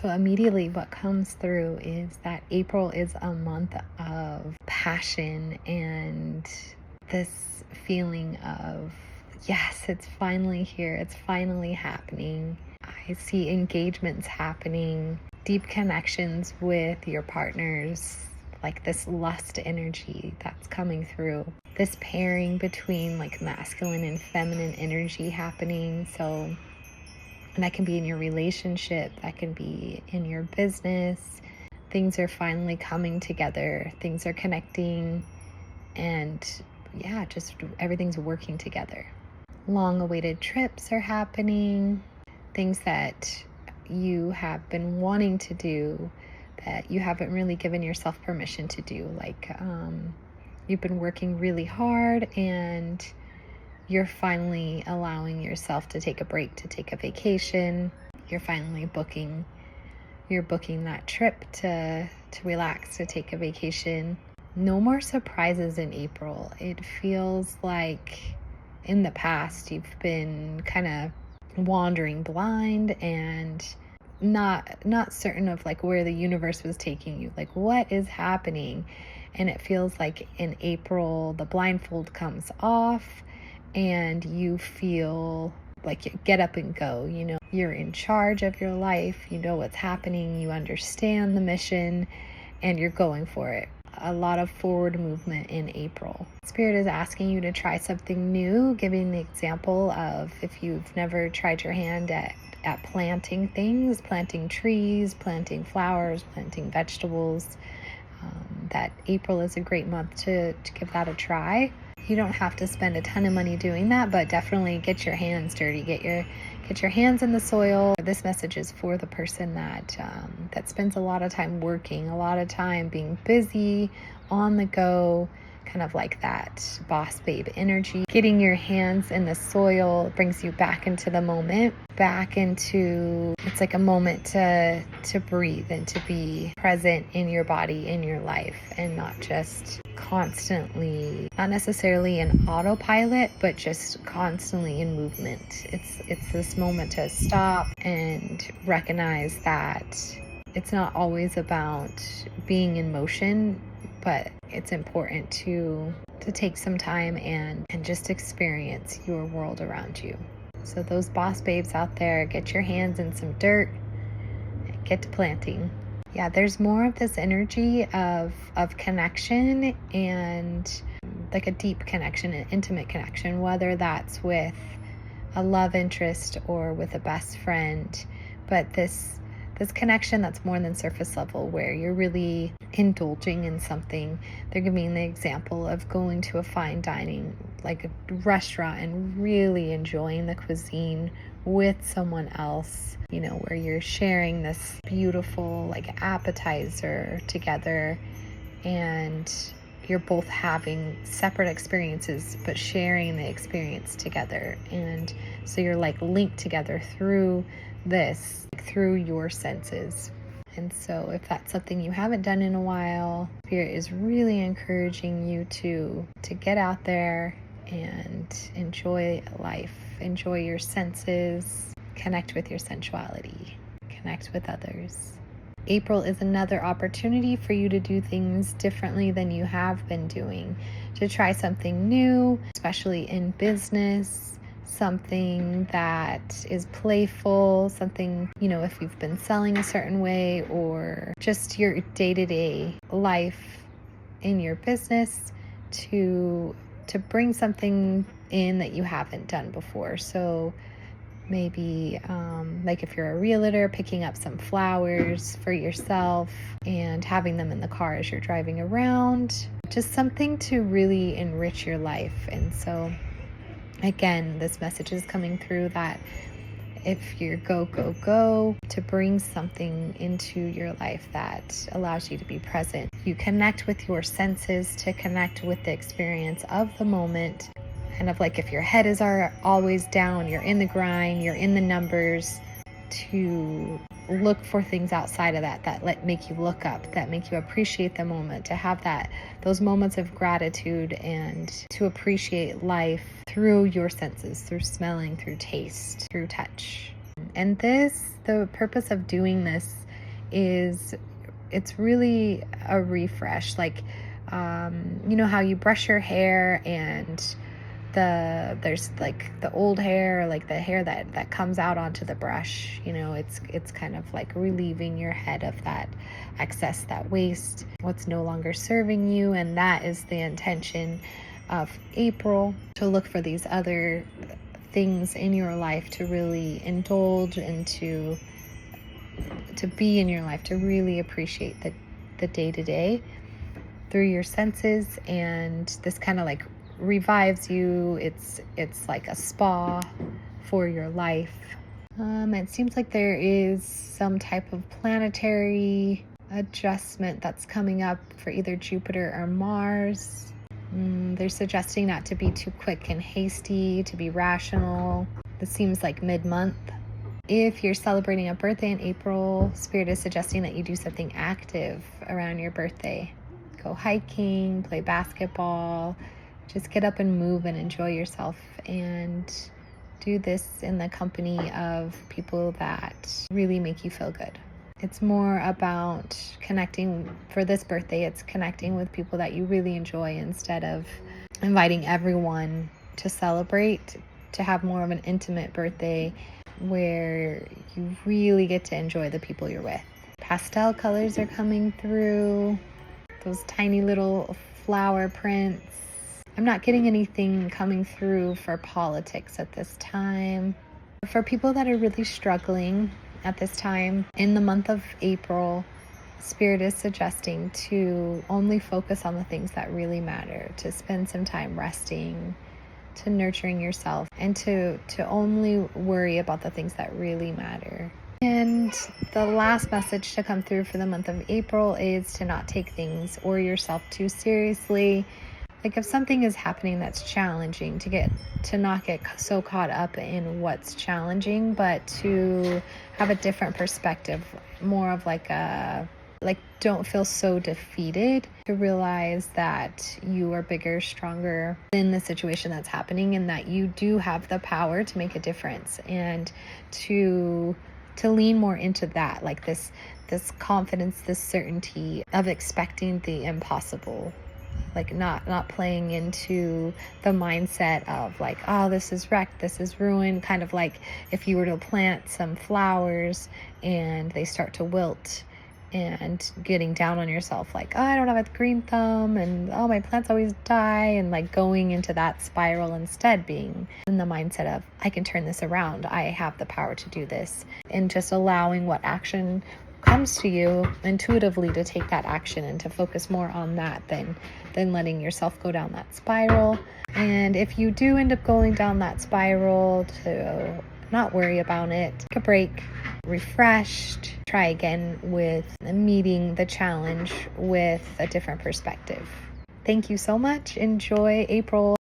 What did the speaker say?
So immediately what comes through is that April is a month of passion and this feeling of, yes, it's finally here. It's finally happening. I see engagements happening, deep connections with your partners, like this lust energy that's coming through. This pairing between like masculine and feminine energy happening. So that can be in your relationship, that can be in your business. Things are finally coming together, things are connecting, and yeah, just everything's working together. Long awaited trips are happening, things that you have been wanting to do that you haven't really given yourself permission to do. Like you've been working really hard and you're finally allowing yourself to take a break, to take a vacation. You're finally booking that trip to relax, to take a vacation. No more surprises in April. It feels like in the past you've been kind of wandering blind and not certain of like where the universe was taking you, like what is happening. And it feels like in April the blindfold comes off and you feel like you get up and go. You know, you're in charge of your life, you know what's happening, you understand the mission, and you're going for it. A lot of forward movement in April. Spirit is asking you to try something new, giving the example of if you've never tried your hand at planting things, planting trees, planting flowers, planting vegetables, that April is a great month to give that a try. You don't have to spend a ton of money doing that, but definitely get your hands dirty. Get your hands in the soil. This message is for the person that spends a lot of time working, a lot of time being busy, on the go, kind of like that boss babe energy. Getting your hands in the soil brings you back into the moment, it's like a moment to breathe and to be present in your body, in your life, and not just constantly, not necessarily in autopilot, but just constantly in movement. It's this moment to stop and recognize that it's not always about being in motion, but it's important to take some time and just experience your world around you. So those boss babes out there, get your hands in some dirt, get to planting. Yeah, there's more of this energy of connection and like a deep connection, an intimate connection, whether that's with a love interest or with a best friend, but this connection that's more than surface level, where you're really indulging in something. They're giving the example of going to a fine dining, like a restaurant, and really enjoying the cuisine with someone else, you know, where you're sharing this beautiful like appetizer together and you're both having separate experiences but sharing the experience together. And so you're like linked together through your senses. And so if that's something you haven't done in a while, Spirit is really encouraging you to get out there and enjoy life, enjoy your senses, connect with your sensuality, connect with others. April is another opportunity for you to do things differently than you have been doing, to try something new, especially in business, something that is playful, something, you know, if you've been selling a certain way, or just your day-to-day life in your business, to bring something in that you haven't done before. So maybe like if you're a realtor, picking up some flowers for yourself and having them in the car as you're driving around, just something to really enrich your life. And so again, this message is coming through that if you're go, to bring something into your life that allows you to be present. You connect with your senses to connect with the experience of the moment. Kind of like if your head is always down, you're in the grind, you're in the numbers, to look for things outside of that make you look up, that make you appreciate the moment, to have those moments of gratitude and to appreciate life through your senses, through smelling, through taste, through touch. And the purpose of doing this is, it's really a refresh. Like, you know how you brush your hair and there's like the old hair, like the hair that comes out onto the brush, it's kind of like relieving your head of that excess, that waste, what's no longer serving you. And that is the intention of April, to look for these other things in your life to really indulge and to be in your life, to really appreciate the day-to-day through your senses. And this kind of like revives you. It's like a spa for your life. It seems like there is some type of planetary adjustment that's coming up for either Jupiter or Mars. They're suggesting not to be too quick and hasty, to be rational. This seems like mid-month. If you're celebrating a birthday in April, Spirit is suggesting that you do something active around your birthday. Go hiking, play basketball, just get up and move and enjoy yourself, and do this in the company of people that really make you feel good. It's more about connecting. For this birthday, it's connecting with people that you really enjoy instead of inviting everyone to celebrate, to have more of an intimate birthday where you really get to enjoy the people you're with. Pastel colors are coming through, those tiny little flower prints. I'm not getting anything coming through for politics at this time. For people that are really struggling at this time, in the month of April, Spirit is suggesting to only focus on the things that really matter, to spend some time resting, to nurturing yourself, and to only worry about the things that really matter. And the last message to come through for the month of April is to not take things or yourself too seriously. Like, if something is happening that's challenging, to not get so caught up in what's challenging, but to have a different perspective, more of like don't feel so defeated, to realize that you are bigger, stronger than the situation that's happening, and that you do have the power to make a difference, and to lean more into that, like this confidence, this certainty of expecting the impossible. Like not playing into the mindset of like, oh, this is wrecked, this is ruined. Kind of like if you were to plant some flowers and they start to wilt, and getting down on yourself like, oh, I don't have a green thumb, and oh, my plants always die, and like going into that spiral, instead being in the mindset of, I can turn this around, I have the power to do this, and just allowing what action comes to you intuitively to take that action, and to focus more on that than letting yourself go down that spiral. And if you do end up going down that spiral, to not worry about it, take a break, refreshed, try again with meeting the challenge with a different perspective. Thank you so much. Enjoy April.